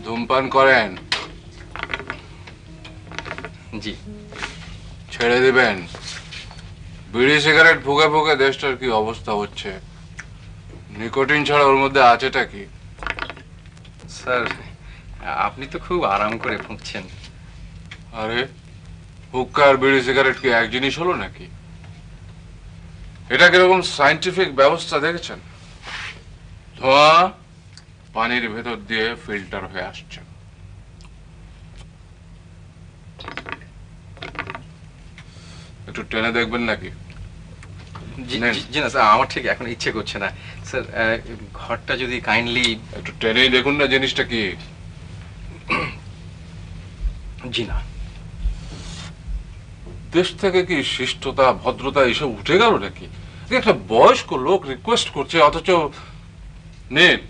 ধূমপান করেন? জি। ছেড়ে দিবেন? বিড়ি সিগারেট ফুকে ফুকে দেশটার কি অবস্থা হচ্ছে। নিকোটিন ছাড়া ওর মধ্যে আছেটা কি? স্যার আপনি তো খুব আরাম করে ফুঁকছেন। আরে হুক্কা আর বিড়ি সিগারেট কি এক জিনিস হলো নাকি? এটা কিরকম সায়েন্টিফিক ব্যবস্থা দেখেছেন? ধোঁয়া পানির ভেতর দিয়ে ফিল্টার হয়ে আসছে। একটু টেনে দেখবেন নাকি? জি না স্যার, আমার ঠিক এখন ইচ্ছে করছে না স্যার। ঘরটা যদি কাইন্ডলি একটু টেনেই দেখুন না জিনিসটা কি। জি না। দেশ থেকে কি শিষ্টতা ভদ্রতা এসব উঠে গেল নাকি? একটা বয়স্ক লোক রিকোয়েস্ট করছে অথচ নেন।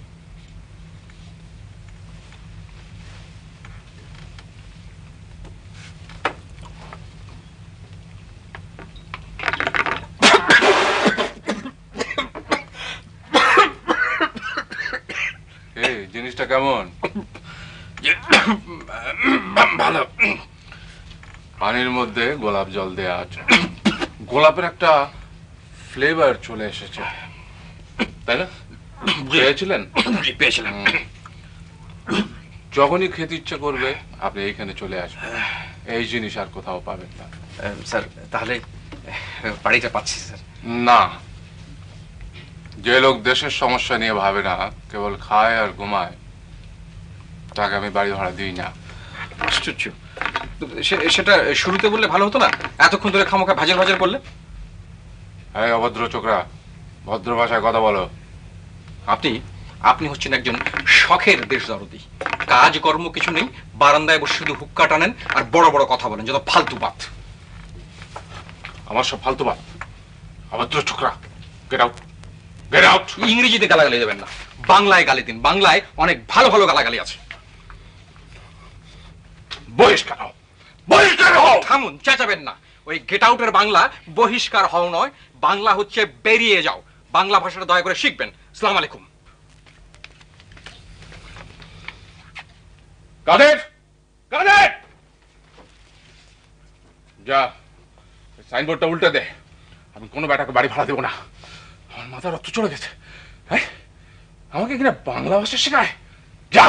জিনিসটা কেমন? ভালো। পানির মধ্যে গোলাপ জল দেয়া আছে। গোলাপের একটা ফ্লেভার চলে এসেছে, তাই না? পেয়েছিলেন? পেয়েছিলাম। যখনই খেতে ইচ্ছে করবে আপনি এইখানে চলে আসবেন। এই জিনিস আর কোথাও পাবেন না। স্যার তাহলে বাড়িটা পাচ্ছি স্যার? না, যে লোক দেশের সমস্যা নিয়ে ভাবে না, কেবল খায় আর ঘুমায়, তাকে আমি বাড়ি ভাড়া দিই না। আশ্চর্য, সেটা শুরুতে বললে ভালো হতো না? এতক্ষণ ধরে খামোখা ভাজের ভাজের করলে। এই অভদ্র ছোকরা, ভদ্র ভাষায় কথা বলো। আপনি আপনি হচ্ছেন একজন শখের দেশ দরদি। কাজকর্ম কিছু নেই, বারান্দায় বসে শুধু হুক্কা টানেন আর বড় বড় কথা বলেন, যত ফালতু বাত। আমার সব ফালতু বাত। অভদ্র ছোকরা, গেট আউট, গেট আউট। ইংরেজিতে গালাগালি দেবেন না, বাংলায় গালি দিন। বাংলায় অনেক ভালো ভালো গালাগালি আছে। বহিষ্কার হও, বহিষ্কার হও। থামুন, চেঁচাবেন না। ওই গেট আউটের বাংলা বহিষ্কার হও নয়, বাংলা হচ্ছে বেরিয়ে যাও। বাংলা ভাষাটা দয়া করে শিখবেন। আসসালামু আলাইকুম। কাদের, কাদের, যা সাইনবোর্ডটা উল্টে দে। আমি কোনো বেটাকে বাড়ি ভাড়া দেবো না। আমার মাথা রক্ত চড়ে গেছে। হ্যাঁ, আমাকে কিনা বাংলা ভাষা শেখায়। যা।